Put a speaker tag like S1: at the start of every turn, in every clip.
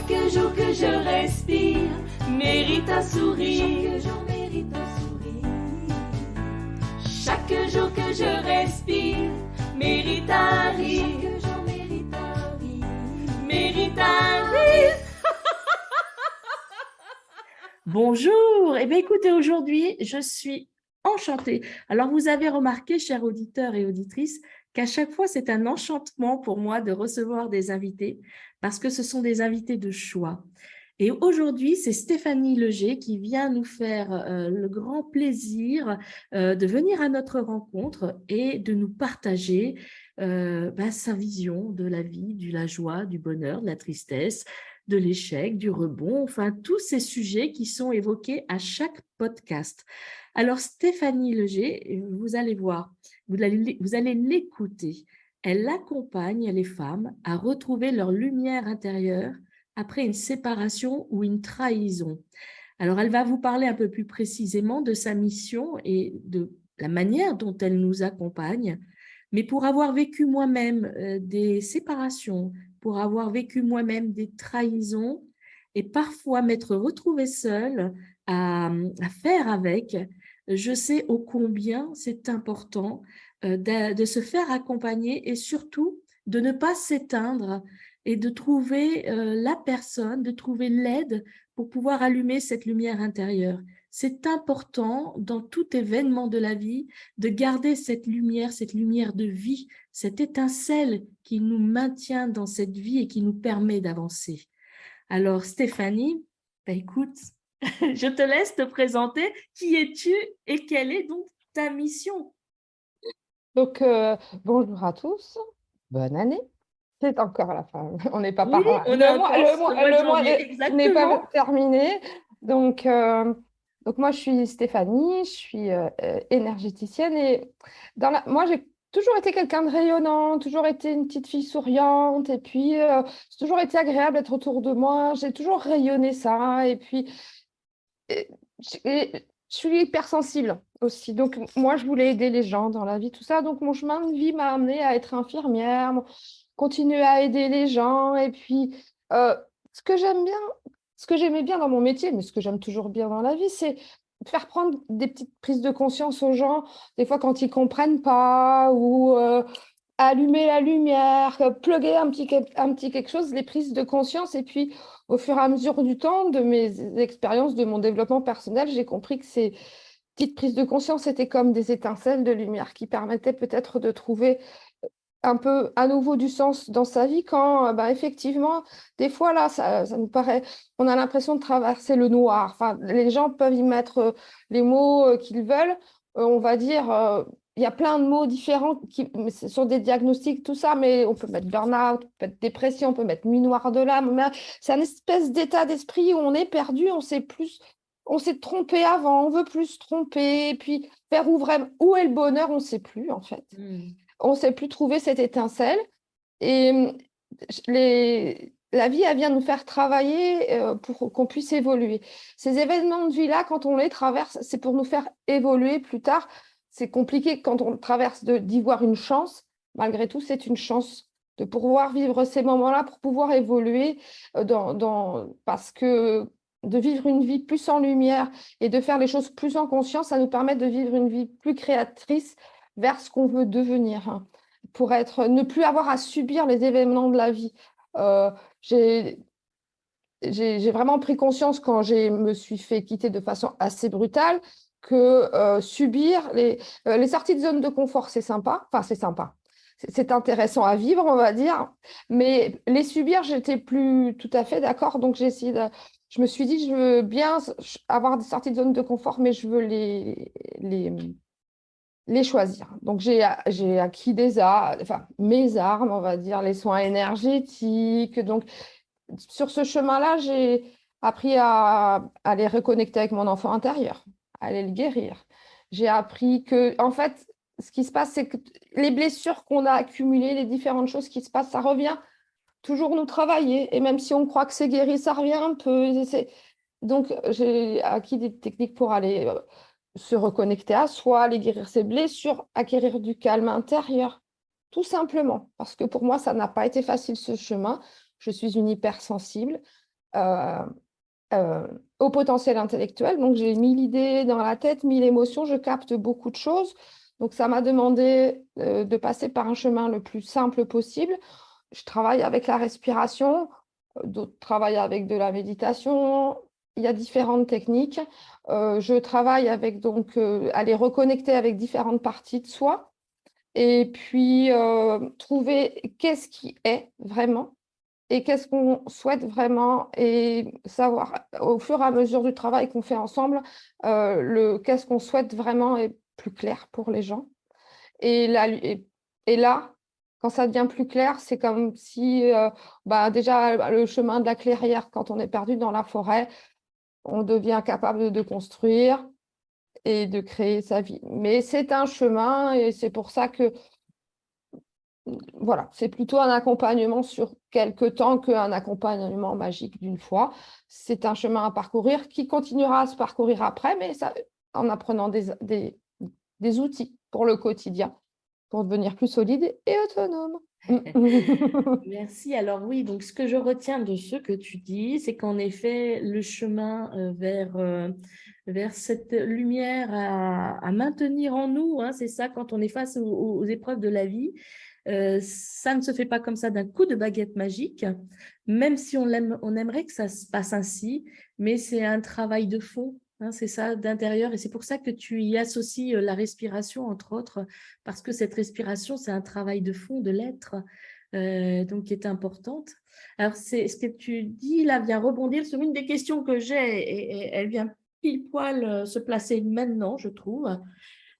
S1: Chaque jour que je respire mérite un sourire. Chaque jour mérite un sourire. Chaque jour que je respire mérite un rire. Chaque jour mérite un rire. Mérite un rire.
S2: Bonjour, eh bien écoutez, aujourd'hui, je suis enchantée. Alors, vous avez remarqué, chers auditeurs et auditrices, qu'à chaque fois, c'est un enchantement pour moi de recevoir des invités parce que ce sont des invités de choix. Et aujourd'hui, c'est Stéphanie Leger qui vient nous faire le grand plaisir de venir à notre rencontre et de nous partager sa vision de la vie, de la joie, du bonheur, de la tristesse, de l'échec, du rebond, enfin tous ces sujets qui sont évoqués à chaque podcast. Alors Stéphanie Leger, vous allez voir, vous allez l'écouter. Elle accompagne les femmes à retrouver leur lumière intérieure après une séparation ou une trahison. Alors elle va vous parler un peu plus précisément de sa mission et de la manière dont elle nous accompagne. Mais pour avoir vécu moi-même des séparations, pour avoir vécu moi-même des trahisons et parfois m'être retrouvée seule à faire avec, je sais ô combien c'est important de se faire accompagner et surtout de ne pas s'éteindre et de trouver la personne, de trouver l'aide pour pouvoir allumer cette lumière intérieure. C'est important dans tout événement de la vie de garder cette lumière de vie, cette étincelle qui nous maintient dans cette vie et qui nous permet d'avancer. Alors Stéphanie, écoute, je te laisse te présenter. Qui es-tu et quelle est donc ta mission?
S3: Donc, bonjour à tous, bonne année. C'est encore la fin, on n'est pas
S2: Oui,
S3: par là.
S2: on est encore
S3: Le mois
S2: janvier,
S3: n'est pas
S2: exactement.
S3: terminé. Donc moi, je suis Stéphanie, je suis énergéticienne et moi, j'ai toujours été quelqu'un de rayonnant, toujours été une petite fille souriante et puis c'est toujours été agréable d'être autour de moi. J'ai toujours rayonné ça et puis je suis hypersensible aussi. Donc, moi, je voulais aider les gens dans la vie, tout ça. Donc, mon chemin de vie m'a amenée à être infirmière, continuer à aider les gens. Et puis, ce que j'aime bien, ce que j'aimais bien dans mon métier, mais ce que j'aime toujours bien dans la vie, c'est faire prendre des petites prises de conscience aux gens, des fois quand ils ne comprennent pas, ou allumer la lumière, plugger un petit quelque chose, les prises de conscience. Et puis, au fur et à mesure du temps, de mes expériences, de mon développement personnel, j'ai compris que ces petites prises de conscience étaient comme des étincelles de lumière qui permettaient peut-être de trouver un peu à nouveau du sens dans sa vie quand, effectivement, des fois, là, ça nous paraît, on a l'impression de traverser le noir. Enfin, les gens peuvent y mettre les mots qu'ils veulent. On va dire, il y a plein de mots différents mais ce sont des diagnostics, tout ça, mais on peut mettre burn-out, on peut mettre dépression, on peut mettre nuit noire de l'âme. Mais c'est une espèce d'état d'esprit où on est perdu, on sait plus, on s'est trompé avant, on veut plus se tromper, et puis vers où est le bonheur, on ne sait plus, en fait. On ne sait plus trouver cette étincelle. Et la vie, elle vient nous faire travailler pour qu'on puisse évoluer. Ces événements de vie-là, quand on les traverse, c'est pour nous faire évoluer plus tard. C'est compliqué quand on traverse d'y voir une chance. Malgré tout, c'est une chance de pouvoir vivre ces moments-là, pour pouvoir évoluer parce que de vivre une vie plus en lumière et de faire les choses plus en conscience, ça nous permet de vivre une vie plus créatrice vers ce qu'on veut devenir, hein, pour ne plus avoir à subir les événements de la vie. Euh, j'ai vraiment pris conscience quand je me suis fait quitter de façon assez brutale que subir les sorties de zone de confort, c'est sympa. Enfin, c'est sympa. C'est intéressant à vivre, on va dire. Mais les subir, j'étais plus tout à fait d'accord. Donc, je me suis dit, je veux bien avoir des sorties de zone de confort, mais je veux les choisir. Donc, j'ai acquis mes armes, on va dire, les soins énergétiques. Donc, sur ce chemin-là, j'ai appris à les reconnecter avec mon enfant intérieur, à aller le guérir. J'ai appris que, en fait, ce qui se passe, c'est que les blessures qu'on a accumulées, les différentes choses qui se passent, ça revient toujours nous travailler. Et même si on croit que c'est guéri, ça revient un peu. Donc, j'ai acquis des techniques pour aller se reconnecter à soi, aller guérir ses blessures, acquérir du calme intérieur, tout simplement. Parce que pour moi, ça n'a pas été facile ce chemin. Je suis une hypersensible. euh, au potentiel intellectuel. Donc, j'ai 1000 idées dans la tête, 1000 émotions, je capte beaucoup de choses. Donc, ça m'a demandé de passer par un chemin le plus simple possible. Je travaille avec la respiration, d'autres travaillent avec de la méditation. Il y a différentes techniques. Je travaille avec donc à les reconnecter avec différentes parties de soi et puis trouver qu'est-ce qui est vraiment et qu'est-ce qu'on souhaite vraiment et savoir au fur et à mesure du travail qu'on fait ensemble, qu'est-ce qu'on souhaite vraiment est plus clair pour les gens. Et là, quand ça devient plus clair, c'est comme si déjà le chemin de la clairière, quand on est perdu dans la forêt, on devient capable de construire et de créer sa vie. Mais c'est un chemin et c'est pour ça que voilà, c'est plutôt un accompagnement sur quelques temps qu'un accompagnement magique d'une fois. C'est un chemin à parcourir qui continuera à se parcourir après, mais ça, en apprenant des outils pour le quotidien, pour devenir plus solide et autonome.
S2: Merci. Alors oui, donc ce que je retiens de ce que tu dis, c'est qu'en effet, le chemin vers cette lumière à maintenir en nous, hein, c'est ça, quand on est face aux épreuves de la vie, ça ne se fait pas comme ça d'un coup de baguette magique, même si on aimerait que ça se passe ainsi, mais c'est un travail de fond. Hein, c'est ça, d'intérieur, et c'est pour ça que tu y associes la respiration, entre autres, parce que cette respiration, c'est un travail de fond de l'être, donc qui est importante. Alors, c'est ce que tu dis là vient rebondir sur une des questions que j'ai, et elle vient pile poil se placer maintenant, je trouve,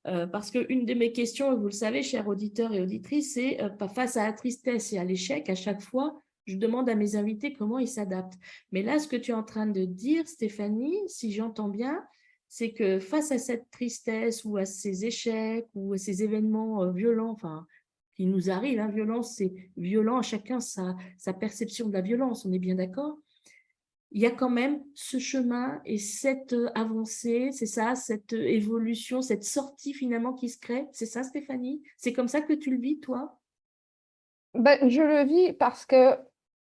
S2: parce qu'une de mes questions, vous le savez, chers auditeurs et auditrices, c'est face à la tristesse et à l'échec, à chaque fois, je demande à mes invités comment ils s'adaptent. Mais là, ce que tu es en train de dire, Stéphanie, si j'entends bien, c'est que face à cette tristesse ou à ces échecs ou à ces événements violents, enfin, qui nous arrivent, hein, violence, c'est violent, à chacun sa perception de la violence, on est bien d'accord? Il y a quand même ce chemin et cette avancée, c'est ça, cette évolution, cette sortie finalement qui se crée. C'est ça, Stéphanie? C'est comme ça que tu le vis, toi?
S3: Je le vis parce que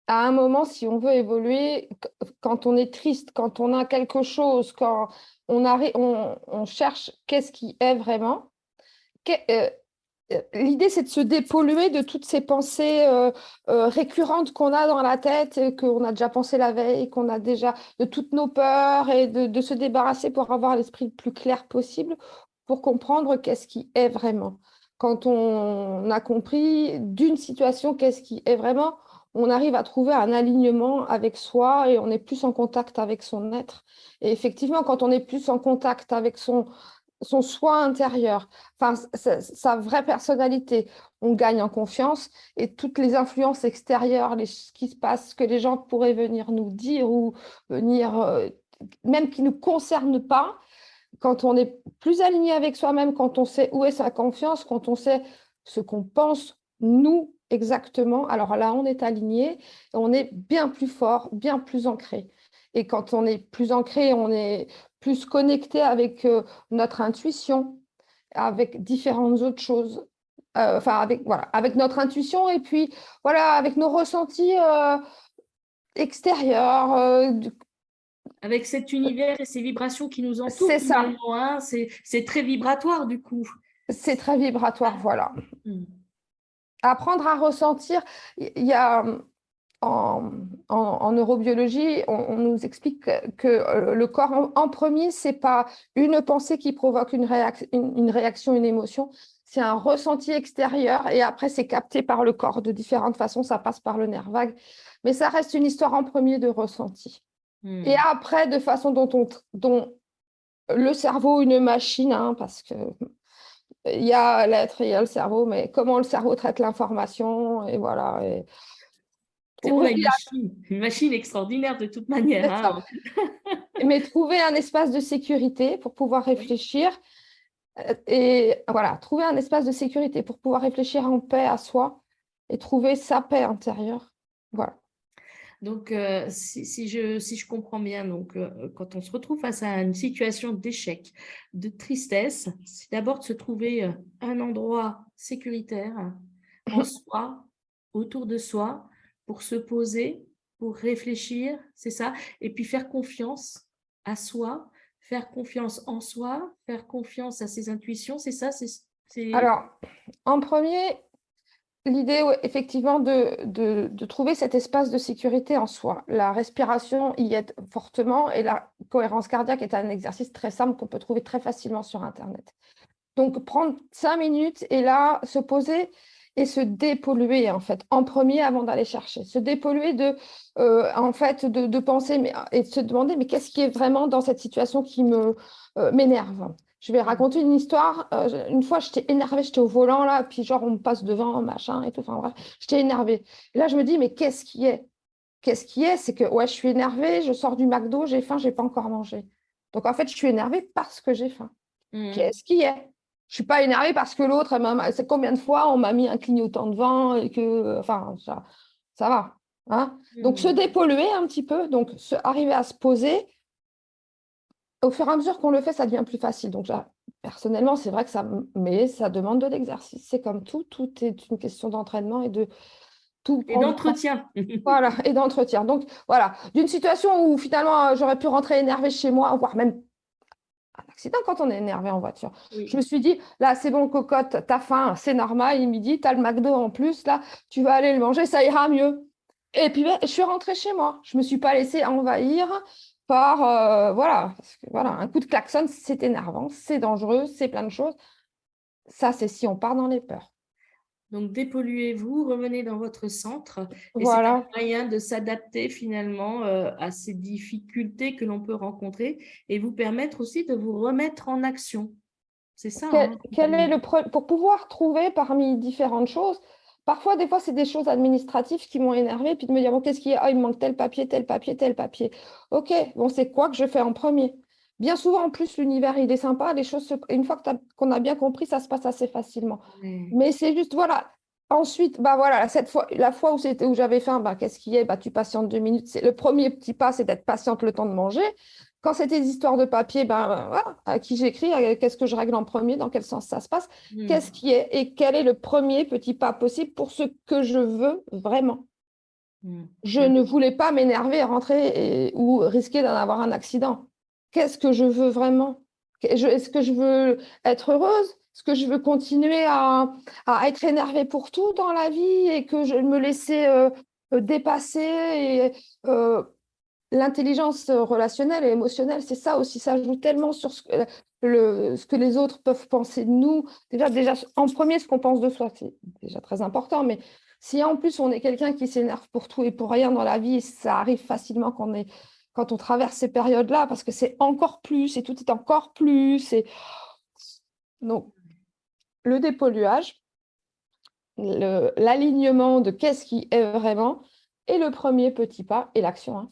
S3: à un moment, si on veut évoluer, quand on est triste, quand on a quelque chose, quand on cherche qu'est-ce qui est vraiment, l'idée, c'est de se dépolluer de toutes ces pensées récurrentes qu'on a dans la tête, qu'on a déjà pensé la veille, qu'on a déjà de toutes nos peurs et de se débarrasser pour avoir l'esprit le plus clair possible pour comprendre qu'est-ce qui est vraiment. Quand on a compris d'une situation qu'est-ce qui est vraiment, on arrive à trouver un alignement avec soi et on est plus en contact avec son être. Et effectivement, quand on est plus en contact avec son soi intérieur, enfin, sa vraie personnalité. On gagne en confiance et toutes les influences extérieures, ce qui se passe, ce que les gens pourraient venir nous dire ou venir, même qui ne nous concernent pas, quand on est plus aligné avec soi-même, quand on sait où est sa confiance, quand on sait ce qu'on pense, nous, exactement, alors là, on est aligné et on est bien plus fort, bien plus ancré. Et quand on est plus ancré, on est plus connecté avec notre intuition, avec différentes autres choses. Enfin, avec notre intuition et puis voilà, avec nos ressentis extérieurs.
S2: Avec cet univers et ces vibrations qui nous entourent,
S3: C'est ça,
S2: finalement, hein, c'est très vibratoire du coup.
S3: c'est très vibratoire, voilà.
S2: Mm.
S3: Apprendre à ressentir, il y a en neurobiologie, on nous explique que le corps en premier, c'est pas une pensée qui provoque une réaction, une émotion, c'est un ressenti extérieur et après c'est capté par le corps de différentes façons, ça passe par le nerf vague, mais ça reste une histoire en premier de ressenti. Et après, de façon dont le cerveau, une machine, hein, parce que il y a l'être et il y a le cerveau, mais comment le cerveau traite l'information, et voilà. Et
S2: On a
S3: trouver,
S2: une machine extraordinaire de toute manière.
S3: c'est ça.
S2: Hein.
S3: Mais trouver un espace de sécurité pour pouvoir réfléchir, et voilà, trouver un espace de sécurité pour pouvoir réfléchir en paix à soi et trouver sa paix intérieure. Voilà.
S2: Donc, si je comprends bien, donc, quand on se retrouve face à une situation d'échec, de tristesse, c'est d'abord de se trouver un endroit sécuritaire en soi, autour de soi, pour se poser pour réfléchir, c'est ça? Et puis faire confiance à soi, faire confiance en soi, faire confiance à ses intuitions, c'est ça?
S3: Alors, en premier, l'idée, ouais, effectivement, de trouver cet espace de sécurité en soi. La respiration y aide fortement et la cohérence cardiaque est un exercice très simple qu'on peut trouver très facilement sur Internet. Donc, prendre 5 minutes et là, se poser et se dépolluer, en fait, en premier avant d'aller chercher. Se dépolluer en fait, de penser et de se demander, mais qu'est-ce qui est vraiment dans cette situation qui m'énerve? Je vais raconter une histoire. Une fois, j'étais énervée, j'étais au volant, là, puis genre, on me passe devant, machin et tout. Enfin, bref, j'étais énervée. Et là, je me dis, mais qu'est-ce qui est? Qu'est-ce qui est? C'est que, ouais, je suis énervée, je sors du McDo, j'ai faim, j'ai pas encore mangé. Donc, en fait, je suis énervée parce que j'ai faim. Qu'est-ce qui est? Je suis pas énervée parce que l'autre, c'est combien de fois on m'a mis un clignotant devant et que, enfin, ça va. Hein? Donc, se dépolluer un petit peu, donc arriver à se poser. Au fur et à mesure qu'on le fait, ça devient plus facile. Donc, là, personnellement, c'est vrai que mais ça demande de l'exercice. C'est comme tout est une question d'entraînement et de tout
S2: Et
S3: prendre.
S2: d'entretien.
S3: Voilà, et d'entretien. Donc, voilà, d'une situation où finalement, j'aurais pu rentrer énervée chez moi, voire même un accident quand on est énervé en voiture.
S2: Oui.
S3: Je me suis dit, là, c'est bon, cocotte, t'as faim, c'est normal, il midi, t'as le McDo en plus, là, tu vas aller le manger, ça ira mieux. Et puis, ben, je suis rentrée chez moi. Je ne me suis pas laissée envahir par, voilà, parce que, voilà, un coup de klaxon, c'est énervant, c'est dangereux, c'est plein de choses. Ça, c'est si on part dans les peurs.
S2: Donc, dépolluez-vous, revenez dans votre centre. Et c'est un
S3: Voilà.
S2: moyen de s'adapter finalement à ces difficultés que l'on peut rencontrer et vous permettre aussi de vous remettre en action. C'est ça, hein,
S3: Quel est
S2: finalement.
S3: pour pouvoir trouver parmi différentes choses, parfois, des fois, c'est des choses administratives qui m'ont énervé, puis de me dire, bon, qu'est-ce qu'il y a? Ah, il me manque tel papier, tel papier, tel papier. OK, bon, c'est quoi que je fais en premier? Bien souvent, en plus, l'univers, il est sympa, les choses, une fois qu'on a bien compris, ça se passe assez facilement.
S2: Ouais.
S3: Mais c'est juste, voilà. Ensuite, bah voilà, cette fois, la fois où j'avais faim, bah, qu'est-ce qu'il y a? Bah, tu patientes 2 minutes. Le premier petit pas, c'est d'être patiente le temps de manger. Quand c'est des histoires de papier, ben, voilà, à qui j'écris, qu'est-ce que je règle en premier, dans quel sens ça se passe, qu'est-ce qui est et quel est le premier petit pas possible pour ce que je veux vraiment. Je ne voulais pas m'énerver et rentrer ou risquer d'en avoir un accident. Qu'est-ce que je veux vraiment? Est-ce que je veux être heureuse? Est-ce que je veux continuer à être énervée pour tout dans la vie et que je me laisser dépasser l'intelligence relationnelle et émotionnelle, c'est ça aussi, ça joue tellement sur ce que les autres peuvent penser de nous. Déjà, en premier, ce qu'on pense de soi, c'est déjà très important, mais si en plus on est quelqu'un qui s'énerve pour tout et pour rien dans la vie, ça arrive facilement quand on traverse ces périodes-là, parce que c'est encore plus, et tout est encore plus. Donc, le dépolluage, l'alignement de qu'est-ce qui est vraiment, et le premier petit pas, et l'action. Hein.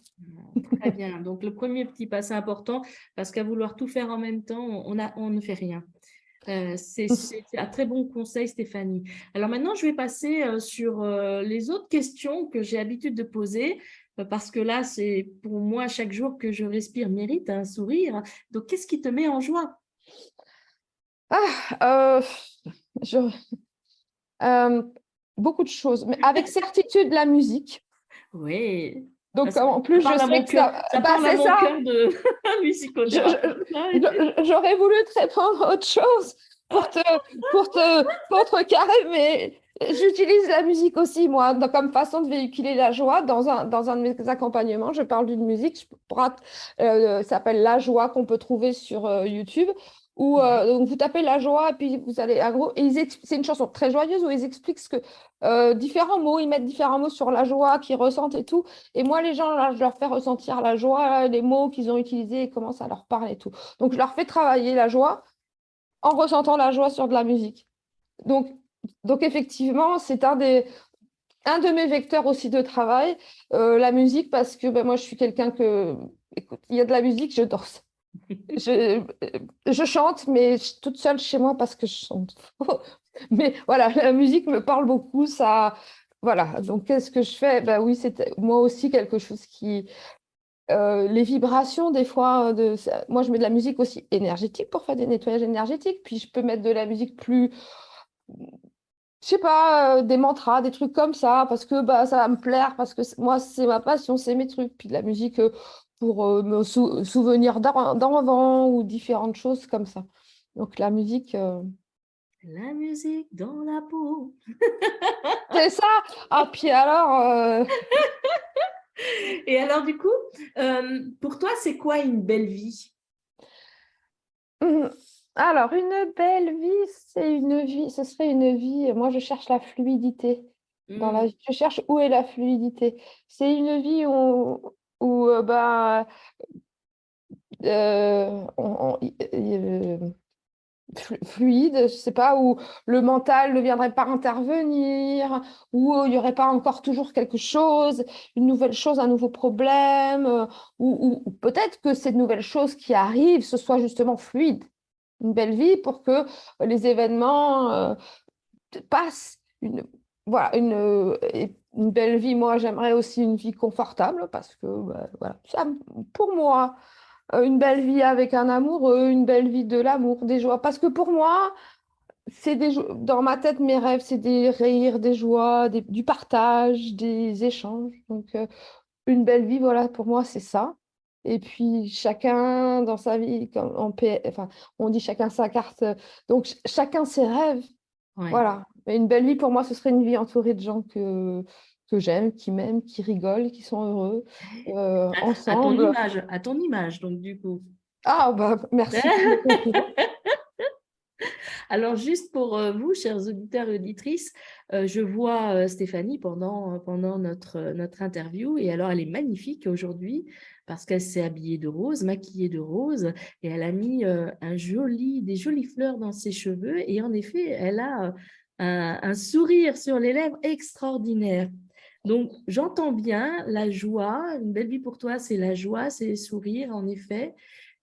S2: Très bien. Donc, le premier petit pas, c'est important parce qu'à vouloir tout faire en même temps, on ne fait rien. C'est un très bon conseil, Stéphanie. Alors maintenant, je vais passer sur les autres questions que j'ai l'habitude de poser parce que là, c'est pour moi, chaque jour que je respire mérite un sourire. Donc, qu'est-ce qui te met en joie?
S3: Je, beaucoup de choses, mais avec certitude, la musique.
S2: Oui.
S3: Donc, en plus, je sais que ça...
S2: Ça
S3: Bah,
S2: parle à
S3: c'est
S2: mon
S3: ça.
S2: cœur de musicothérapeute.
S3: J'aurais voulu te répondre autre chose pour te contrecarrer, mais j'utilise la musique aussi, moi, comme façon de véhiculer la joie. Dans un de mes accompagnements, je parle d'une musique, ça s'appelle La Joie, qu'on peut trouver sur YouTube. Où donc vous tapez la joie et puis vous allez gros et c'est une chanson très joyeuse où ils expliquent ce que différents mots, ils mettent différents mots sur la joie qu'ils ressentent et tout. Et moi les gens là, je leur fais ressentir la joie, les mots qu'ils ont utilisés et comment ça leur parle et tout. Donc je leur fais travailler la joie en ressentant la joie sur de la musique. Donc effectivement, c'est un de mes vecteurs aussi de travail, la musique, parce que ben, moi je suis quelqu'un que, écoute, il y a de la musique, je danse. Je chante, mais toute seule chez moi parce que je chante faux. Mais voilà, la musique me parle beaucoup. Ça, voilà. Donc, qu'est-ce que je fais? Ben oui, c'est moi aussi quelque chose qui. Les vibrations, des fois, moi je mets de la musique aussi énergétique pour faire des nettoyages énergétiques. Puis je peux mettre de la musique plus je sais pas, des mantras, des trucs comme ça, parce que bah, ça va me plaire, parce que moi, c'est ma passion, c'est mes trucs. Puis de la musique pour me souvenir d'avant ou différentes choses comme ça. Donc la musique,
S2: La musique dans la peau.
S3: c'est ça. Ah, puis alors,
S2: Et alors, du coup, pour toi, c'est quoi une belle vie?
S3: alors une belle vie, c'est une vie, ce serait une vie. Moi, je cherche la fluidité dans la vie. Je cherche où est la fluidité. C'est une vie où bah, fluide, je sais pas, où le mental ne viendrait pas intervenir, où il n'y aurait pas encore toujours quelque chose, une nouvelle chose, un nouveau problème, ou peut-être que cette nouvelle chose qui arrive, ce soit justement fluide. Une belle vie pour que les événements passent. Voilà, une belle vie, moi j'aimerais aussi une vie confortable parce que bah, voilà, ça, pour moi, une belle vie avec un amoureux, une belle vie de l'amour, des joies. Parce que pour moi, dans ma tête, mes rêves, c'est des rires, des joies, du partage, des échanges. Donc, une belle vie, voilà, pour moi, c'est ça. Et puis, chacun dans sa vie, comme enfin, on dit chacun sa carte. Donc, chacun ses rêves.
S2: Ouais.
S3: Voilà. Mais une belle vie, pour moi, ce serait une vie entourée de gens que j'aime, qui m'aiment, qui rigolent, qui sont heureux, ensemble.
S2: À ton image, donc du coup.
S3: Ah, bah, merci pour le compliment.
S2: Alors, juste pour vous, chers auditeurs et auditrices, je vois Stéphanie pendant notre interview et alors elle est magnifique aujourd'hui parce qu'elle s'est habillée de rose, maquillée de rose et elle a mis des jolies fleurs dans ses cheveux et en effet, elle a un sourire sur les lèvres extraordinaire. Donc, j'entends bien la joie, une belle vie pour toi, c'est la joie, c'est les sourires, en effet.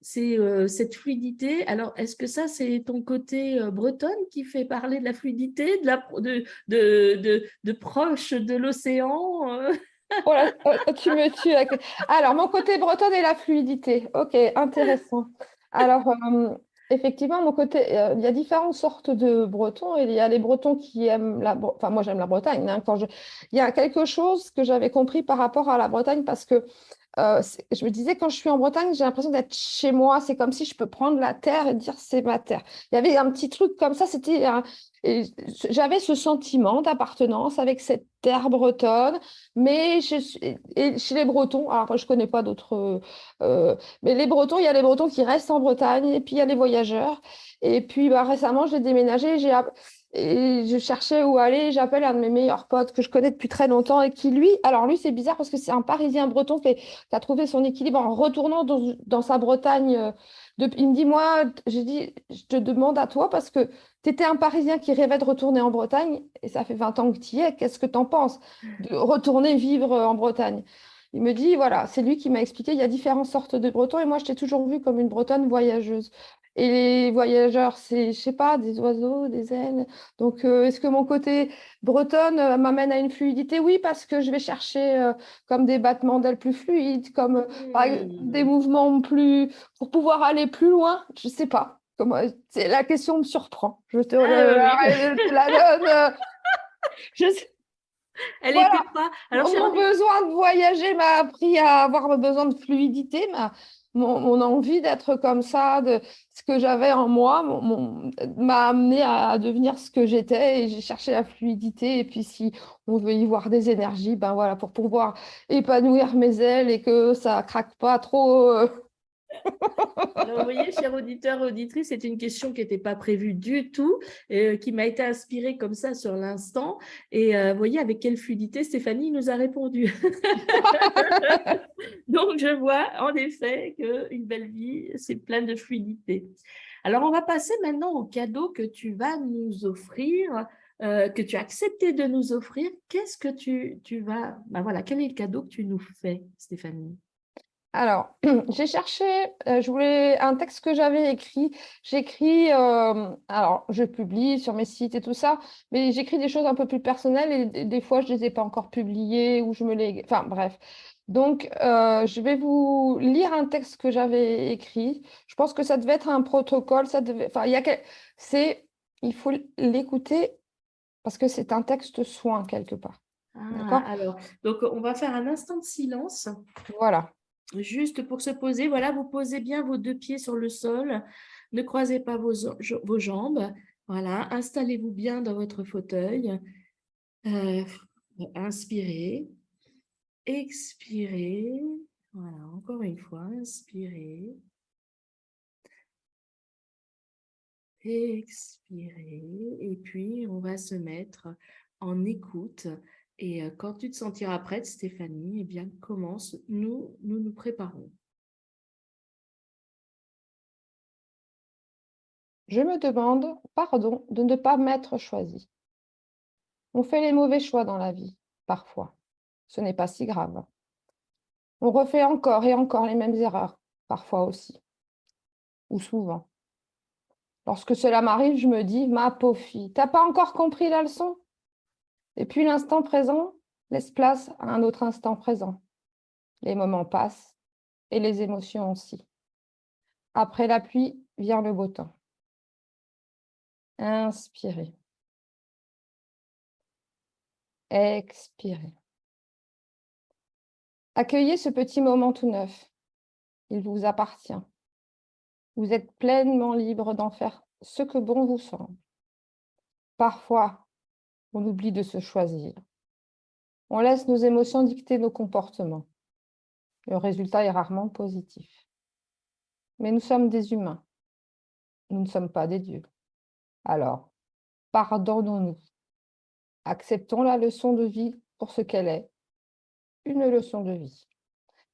S2: C'est cette fluidité. Alors, est-ce que ça, c'est ton côté bretonne qui fait parler de la fluidité, de proche de l'océan
S3: Oh là, tu me tues. Alors, mon côté bretonne et la fluidité. Ok, intéressant. Alors, effectivement, mon côté, il y a différentes sortes de Bretons. Il y a les Bretons qui aiment Enfin, moi, j'aime la Bretagne. Hein, il y a quelque chose que j'avais compris par rapport à la Bretagne parce que je me disais, quand je suis en Bretagne, j'ai l'impression d'être chez moi. C'est comme si je peux prendre la terre et dire c'est ma terre. Il y avait un petit truc comme ça. Et j'avais ce sentiment d'appartenance avec cette terre bretonne. Et chez les Bretons, alors après, je ne connais pas d'autres. Mais les Bretons, il y a les Bretons qui restent en Bretagne et puis il y a les voyageurs. Et puis bah, récemment, j'ai déménagé. Et je cherchais où aller, j'appelle un de mes meilleurs potes que je connais depuis très longtemps et qui, alors lui, c'est bizarre parce que c'est un Parisien breton qui a trouvé son équilibre en retournant dans sa Bretagne. Il me dit, moi, j'ai dit, je te demande à toi parce que tu étais un Parisien qui rêvait de retourner en Bretagne et ça fait 20 ans que tu y es. Qu'est-ce que tu en penses de retourner vivre en Bretagne? Il me dit, voilà, c'est lui qui m'a expliqué, il y a différentes sortes de Bretons et moi, je t'ai toujours vue comme une Bretonne voyageuse. Et les voyageurs, c'est, je sais pas, des oiseaux, des ailes. Donc, est-ce que mon côté bretonne m'amène à une fluidité? Oui, parce que je vais chercher comme des battements d'ailes plus fluides, comme des mouvements plus pour pouvoir aller plus loin. Je sais pas. La question me surprend. Je te, te la donne. Je sais-
S2: Elle
S3: voilà.
S2: était pas. Alors,
S3: Mon besoin de voyager m'a appris à avoir besoin de fluidité, mon envie d'être comme ça, de ce que j'avais en moi, m'a amené à devenir ce que j'étais et j'ai cherché la fluidité. Et puis, si on veut y voir des énergies, ben voilà, pour pouvoir épanouir mes ailes et que ça craque pas trop.
S2: Alors, vous voyez, chers auditeurs et auditrices, c'est une question qui n'était pas prévue du tout, et qui m'a été inspirée comme ça sur l'instant. Et vous voyez avec quelle fluidité Stéphanie nous a répondu. Donc, je vois en effet qu'une belle vie, c'est plein de fluidité. Alors, on va passer maintenant au cadeau que tu vas nous offrir, que tu as accepté de nous offrir. Qu'est-ce que tu vas... Ben voilà, quel est le cadeau que tu nous fais, Stéphanie?
S3: Alors, j'ai cherché, je voulais un texte que j'avais écrit. J'écris, alors je publie sur mes sites et tout ça, mais j'écris des choses un peu plus personnelles et des fois je les ai pas encore publiées ou je me les... Enfin bref. Donc, je vais vous lire un texte que j'avais écrit. Je pense que ça devait être un protocole, ça devait... Enfin, il faut l'écouter parce que c'est un texte soin quelque part. D'accord?
S2: Alors, donc on va faire un instant de silence,
S3: Voilà.
S2: juste pour se poser. Voilà, vous posez bien vos 2 pieds sur le sol, ne croisez pas vos jambes. Voilà, installez-vous bien dans votre fauteuil. Inspirez, expirez. Voilà, encore une fois, inspirez. Expirez. Et puis, on va se mettre en écoute. Et quand tu te sentiras prête, Stéphanie, eh bien, commence. Nous nous préparons.
S3: Je me demande pardon de ne pas m'être choisie. On fait les mauvais choix dans la vie, parfois. Ce n'est pas si grave. On refait encore et encore les mêmes erreurs, parfois aussi, ou souvent. Lorsque cela m'arrive, je me dis, ma pauvre fille, t'as pas encore compris la leçon? Et puis l'instant présent laisse place à un autre instant présent. Les moments passent et les émotions aussi. Après la pluie vient le beau temps. Inspirez. Expirez. Accueillez ce petit moment tout neuf. Il vous appartient. Vous êtes pleinement libre d'en faire ce que bon vous semble. Parfois, on oublie de se choisir. On laisse nos émotions dicter nos comportements. Le résultat est rarement positif. Mais nous sommes des humains. Nous ne sommes pas des dieux. Alors, pardonnons-nous. Acceptons la leçon de vie pour ce qu'elle est, une leçon de vie.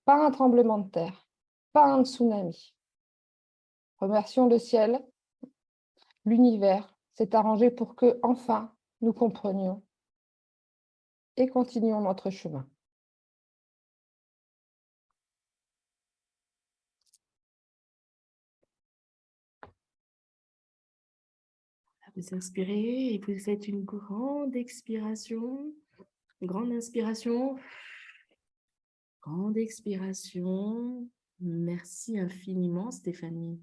S3: Pas un tremblement de terre, pas un tsunami. Remercions le ciel, l'univers s'est arrangé pour que, enfin, nous comprenions et continuons notre chemin.
S2: Vous inspirez et vous faites une grande expiration. Grande inspiration. Grande expiration. Merci infiniment, Stéphanie.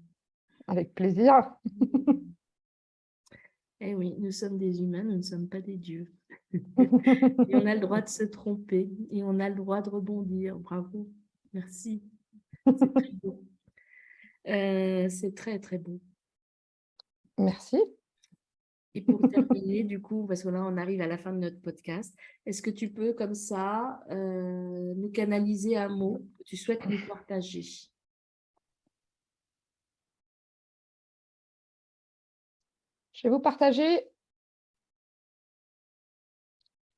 S3: Avec plaisir.
S2: Eh oui, nous sommes des humains, nous ne sommes pas des dieux. Et on a le droit de se tromper et on a le droit de rebondir. Bravo. Merci. C'est très beau. C'est très, très beau.
S3: Merci.
S2: Et pour terminer, du coup, parce que là, on arrive à la fin de notre podcast, est-ce que tu peux, comme ça, nous canaliser un mot que tu souhaites nous partager?
S3: Je vais vous partager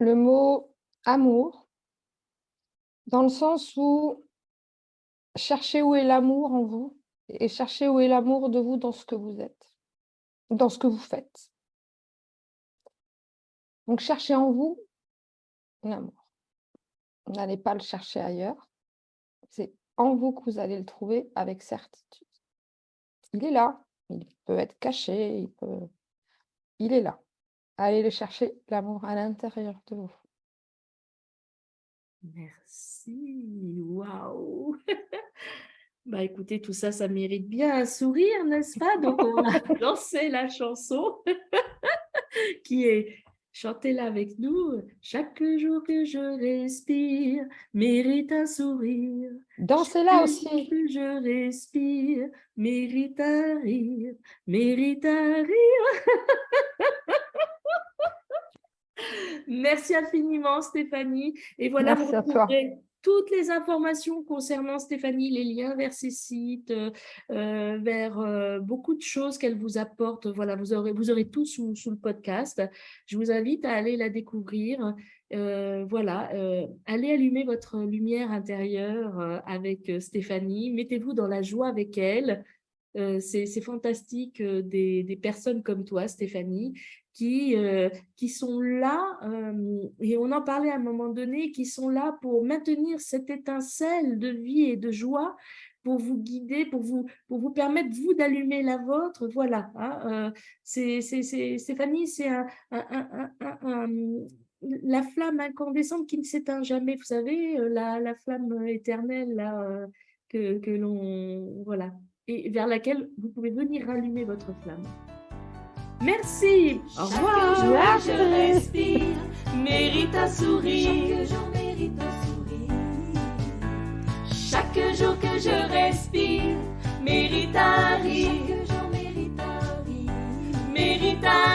S3: le mot amour, dans le sens où cherchez où est l'amour en vous et cherchez où est l'amour de vous dans ce que vous êtes, dans ce que vous faites. Donc, cherchez en vous l'amour. N'allez pas le chercher ailleurs. C'est en vous que vous allez le trouver avec certitude. Il est là. Il peut être caché. Il est là. Allez le chercher, l'amour à l'intérieur de vous.
S2: Merci. Waouh. Bah écoutez, tout ça, ça mérite bien un sourire, n'est-ce pas? Donc, on va lancer la chanson qui est chantez-la avec nous. Chaque jour que je respire mérite un sourire.
S3: Dansez-la
S2: Chaque
S3: aussi.
S2: jour que je respire mérite un rire, mérite un rire. Merci infiniment, Stéphanie. Et voilà, vous
S3: Merci à toi.
S2: retrouverez toutes les informations concernant Stéphanie, les liens vers ses sites, vers beaucoup de choses qu'elle vous apporte. Voilà, vous aurez tout sous le podcast. Je vous invite à aller la découvrir. Voilà, allez allumer votre lumière intérieure avec Stéphanie. Mettez-vous dans la joie avec elle. C'est fantastique des personnes comme toi, Stéphanie, qui sont là, et on en parlait à un moment donné, qui sont là pour maintenir cette étincelle de vie et de joie, pour vous guider, pour vous permettre, vous, d'allumer la vôtre. Voilà. Hein, Stéphanie, c'est la flamme incandescente qui ne s'éteint jamais. Vous savez, la flamme éternelle là, que l'on... Voilà. Et vers laquelle vous pouvez venir rallumer votre flamme. Merci. Au revoir.
S1: Chaque jour que je respire mérite un sourire. Chaque jour que je respire mérite un rire. Mérite un